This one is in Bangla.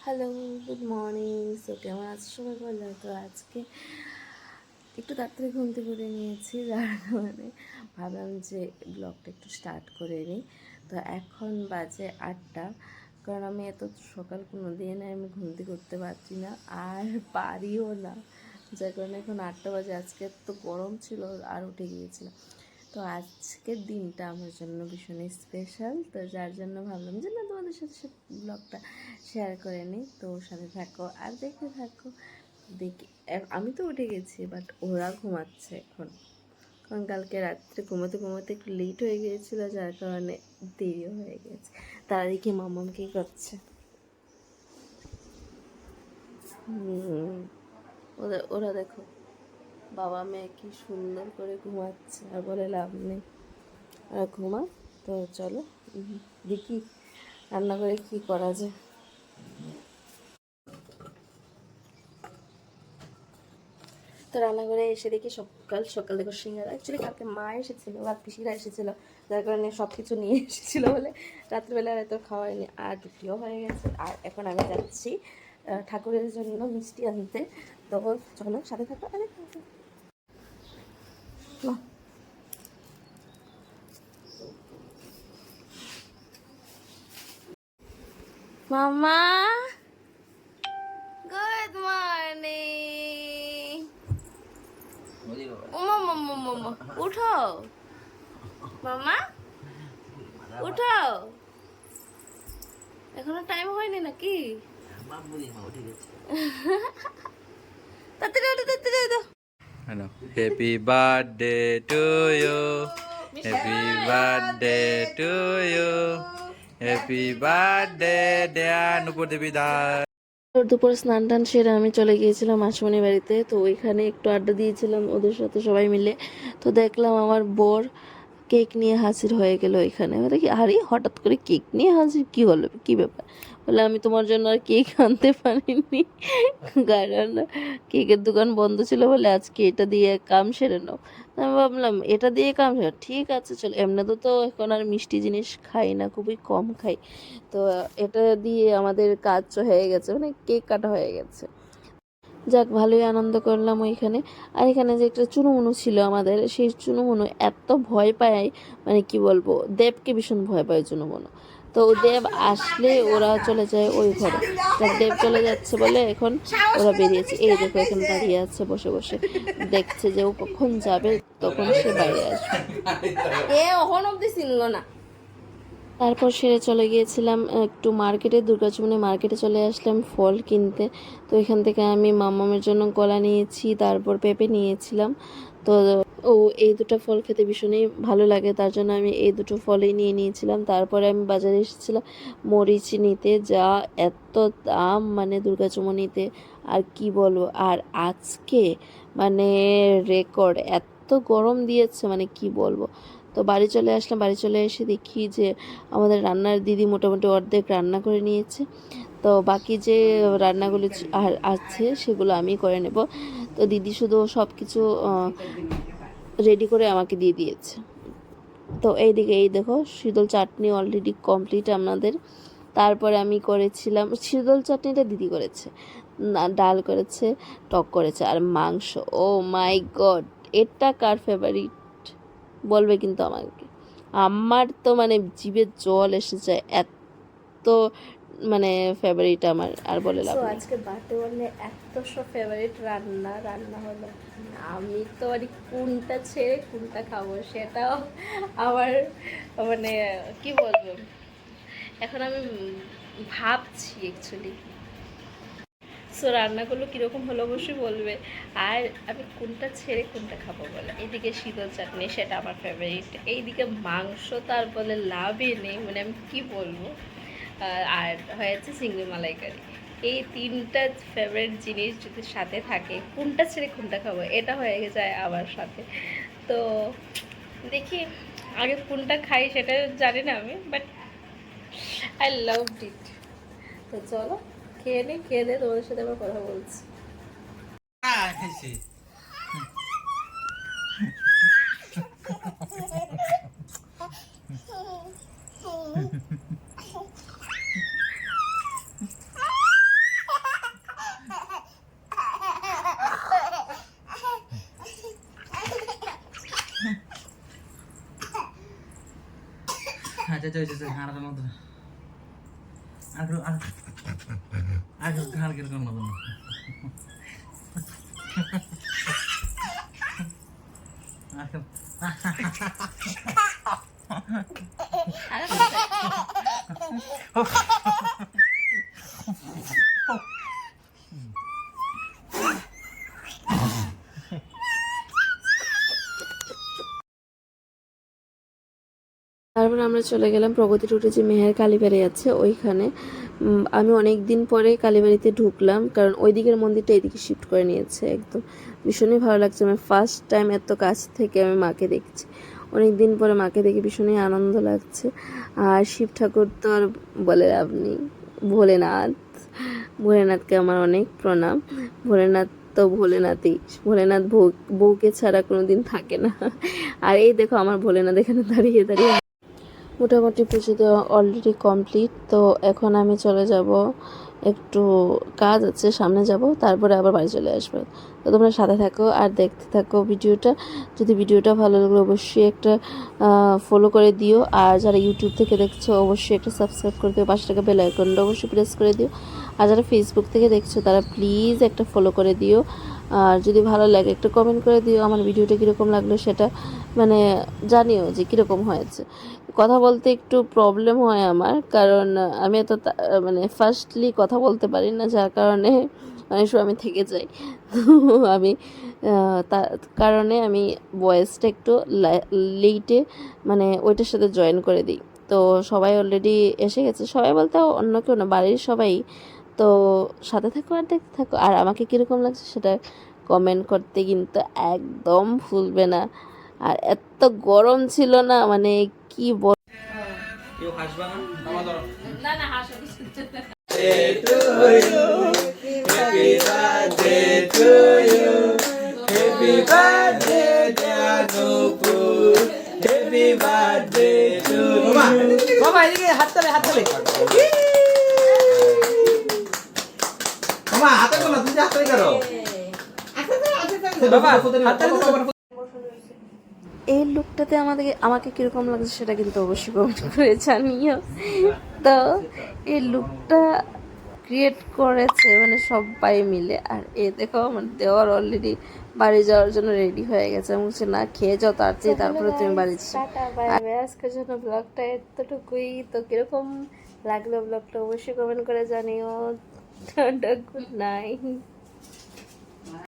Hello, good morning. সো কেমন আছো সবাই বললো? তো আজকে একটু তাড়াতাড়ি ঘুম থেকে উঠে নিয়েছি, যার কারণে ভাবলাম যে ব্লগটা একটু স্টার্ট করে নিই। তো এখন বাজে 8টা, কারণ আমি এত সকাল কোনো দিন আমি ঘুম থেকে উঠতে পারছি না, আর পারিও না, যার কারণে এখন 8টা বাজে। আজকে তো গরম ছিল আর উঠে গিয়েছিলাম। তো আজকের দিনটা আমার জন্য ভীষণই স্পেশাল, তো যার জন্য ভাবলাম যে না তোমাদের সাথে সাথে ব্লগটা শেয়ার করে নিই। তো সাথে থাকো আর দেখতে থাকো। দেখি আমি তো উঠে গেছি, বাট ওরা ঘুমাচ্ছে এখন, কারণ কালকে রাত্রে ঘুমোতে ঘুমোতে একটু লেট হয়ে গিয়েছিল, যার কারণে দেরিও হয়ে গেছে। তারা দেখি মামাম কী করছে। ওরা দেখো, বাবা মেয়ে কি সুন্দর করে ঘুমাচ্ছে, আর বলে লাভ নেই, আর ঘুমা। তো চলো দেখি রান্না করে কি করা যায়। তো রান্নাঘরে এসে দেখি সকাল সকাল দেখো সিঙ্গারা, অ্যাকচুয়ালি কালকে মা এসেছিলো আর পিসিরা এসেছিলো, যার কারণে সব কিছু নিয়ে এসেছিলো বলে রাত্রিবেলা এত খাওয়া হয়নি, আর রুটিও হয়ে গেছে। আর এখন আমি যাচ্ছি ঠাকুরের জন্য মিষ্টি আনতে। তো চলো সাথে থাকো। আরে মামা, গুড মর্নিং। ওমা মামা মামা উঠো, মামা উঠো, এখনো টাইম হয়নি নাকি? তাড়াতাড়ি ওঠো, তাড়াতাড়ি ওঠো। Hello. Happy birthday to you. Happy birthday to you. Happy birthday, dear Nupur Devi Das. দুপুরে স্নান টান সেরে আমি চলে গিয়েছিলাম মাসিমণির বাড়িতে। তো ওইখানে একটু আড্ডা দিয়েছিলাম ওদের সাথে সবাই মিলে। তো দেখলাম আমার বর কেক নিয়ে হাজির হয়ে গেল এখানে। দেখি আরে হঠাৎ করে কেক নিয়ে হাজির, কি হলো, কি ব্যাপার? বলে আমি তোমার জন্য আর কেক আনতে পারিনি, কারণ কেকের দোকান বন্ধ ছিল, বলে আজকে এটা দিয়ে কাম সেরে নাও। আমি ভাবলাম এটা দিয়ে কাম সেরে, ঠিক আছে চলো। এমনি তো এখন আর মিষ্টি জিনিস খাই না, খুবই কম খাই। তো এটা দিয়ে আমাদের কাজ হয়ে গেছে, মানে কেক কাটা হয়ে গেছে। যাক, ভালোই আনন্দ করলাম ওইখানে। আর এখানে যে একটা চুনুমুনু ছিল আমাদের, সেই চুনুমুনু এত ভয় পায়, মানে কি বলবো, দেবকে ভীষণ ভয় পায় চুনুমুনু। তো দেব আসলে ওরা চলে যায় ওই ঘরে। যাক, দেব চলে যাচ্ছে বলে এখন ওরা বেরিয়েছে। এই দেখো এখানে দাঁড়িয়ে আছে বসে বসে, দেখছে যে ও কখন যাবে তখন সে বাইরে আসবে। এ অহন অব্দি চিনলো না। তারপর সেরে চলে গিয়েছিলাম একটু মার্কেটে, দুর্গাচুমনি মার্কেটে চলে আসলাম ফল কিনতে। তো এখান থেকে আমি মামামের জন্য কলা নিয়েছি, তারপর পেঁপে নিয়েছিলাম। তো ও এই দুটো ফল খেতে ভীষণই ভালো লাগে, তার জন্য আমি এই দুটো ফলই নিয়ে নিয়েছিলাম। তারপরে আমি বাজারে এসেছিলাম মরিচ নিতে, যা এত দাম মানে দুর্গাচুমনিতে, আর কি বলবো। আর আজকে মানে রেকর্ড এত গরম দিয়েছে, মানে কি বলবো। তো বাড়ি চলে আসলাম, বাড়ি চলে এসে দেখি যে আমাদের রান্নার দিদি মোটামুটি অর্ধেক রান্না করে নিয়েছে। তো বাকি যে রান্নাগুলো আর আছে সেগুলো আমি করে নেব। তো দিদি শুধু সব কিছু রেডি করে আমাকে দিয়ে দিয়েছে। তো এইদিকে এই দেখো শীতল চাটনি অলরেডি কমপ্লিট আমাদের। তারপরে আমি করেছিলাম শীতল চাটনিটা দিদি করেছে, ডাল করেছে, টক করেছে, আর মাংস। ও মাই গড, এটা কার ফেভারিট বলবে কিন্তু আমাকে। আমার তো মানে জিভে জল এসে যায়, এত মানে ফেভারিট আমার, আর বলে লাভ নেই। আজকে বার্থডে বললে এত সব ফেভারিট রান্না রান্না হলো, আমি তো আর কোনটা ছেড়ে কোনটা খাবো সেটাও আমার মানে কি বলবো, এখন আমি ভাবছি অ্যাকচুয়ালি। সো রান্নাগুলো কীরকম হলো অবশ্যই বলবে, আর আমি কোনটা ছেড়ে কোনটা খাবো বলে। এইদিকে শীতল চাটনি, সেটা আমার ফেভারিট। এইদিকে মাংস তার বলে লাভই নেই, মানে আমি কি বলবো। আর হয়েছে চিংড়ি মালাইকারি। এই তিনটা ফেভারিট জিনিস যদি সাথে থাকে, কোনটা ছেড়ে কোনটা খাবো এটা হয়ে যায় আমার সাথে। তো দেখি আগে কোনটা খাই সেটা জানি না আমি, বাট আই লাভ ইট। তো চলো খেয়ে নে, খেয়ে দে, তোমাদের সাথে আবার কথা বলছি। হয়েছে হাড়ের মতো আর আর ঘাড় কিরকম মতো তারপর আমরা চলে গেলাম প্রগতি রোডে যে মেহের কালীবাড়ি আছে ওইখানে। আমি অনেক দিন পরে কালীবাড়িতে ঢুকলাম, কারণ ওই দিকের মন্দিরটা এদিকে শিফট করে নিয়েছে। একদম ভীষণই ভালো লাগছে। আমার ফার্স্ট টাইম এত কাছ থেকে আমি মাকে দেখছি, অনেক দিন পরে মাকে দেখে ভীষণই আনন্দ লাগছে। আর শিব ঠাকুর তো আর বলে লাভ নেই, ভোলেনাথ, ভোলেনাথকে আমার অনেক প্রণাম। ভোলেনাথ তো ভোলেনাথই, ভোলেনাথ বউকে ছাড়া কোনোদিন থাকে না। আর এই দেখো আমার ভোলেনাথ এখানে দাঁড়িয়ে দাঁড়িয়ে। মোটামুটি পুজো দেওয়া অলরেডি কমপ্লিট। তো এখন আমি চলে যাব, একটু কাজ আছে, সামনে যাব, তারপরে আবার বাড়ি চলে আসবো। তো তোমরা সাথে থাকো আর দেখতে থাকো ভিডিওটা। যদি ভিডিওটা ভালো লাগলে অবশ্যই একটা ফলো করে দিও, আর যারা ইউটিউব থেকে দেখছো অবশ্যই একটা সাবস্ক্রাইব করে দিও, পাশে থাকা বেল আইকনটা অবশ্যই প্রেস করে দিও। আর যারা ফেসবুক থেকে দেখছো তারা প্লিজ একটা ফলো করে দিও। আর যদি ভালো লাগে একটা কমেন্ট করে দিও আমার ভিডিওটা কীরকম লাগলো, সেটা মানে জানিও যে কীরকম হয়েছে। কথা বলতে একটু প্রবলেম হয় আমার, কারণ আমি এত মানে ফার্স্টলি কথা বলতে পারি না, যার কারণে অনেক সময় আমি থেকে যাই। তো আমি তার কারণে আমি ভয়েসটা একটু লেটে মানে ওইটার সাথে জয়েন করে দিই। তো সবাই অলরেডি এসে গেছে, সবাই বলতে অন্য কেউ না, বাড়ির সবাই। তো সাথে থাকো আর দেখতে থাকো, আর আমাকে কীরকম লাগছে সেটা কমেন্ট করতে কিন্তু একদম ভুলবে না। আর এত গরম ছিল না, মানে কি বল। কেউ হাসবা না আমার না না হাসো Happy birthday to you. Happy birthday, dear Nupur. Happy birthday to you. Mama, এদিকে হাত তালে, হাত তালে. Mama, হাতে তোলো, তুমি হাত তালে করো. বাবা, হাত তালে তো. এই লুকটাতে আমাকে কীরকম লাগছে সেটা কিন্তু অবশ্যই কমেন্ট করে জানিও। তো এই লুকটা ক্রিয়েট করেছে মানে সবাই মিলে। আর এ দেখো আমার দেওয়ার অলরেডি বাড়ি যাওয়ার জন্য রেডি হয়ে গেছে। আমি বলছি না, খেয়ে যাও তার চেয়ে, তারপরে তুমি বাড়ি যাও। আজকের জন্য ব্লগটা এতটুকুই। তো কীরকম লাগলো ব্লগটা অবশ্যই কমেন্ট করে জানিও। Good night.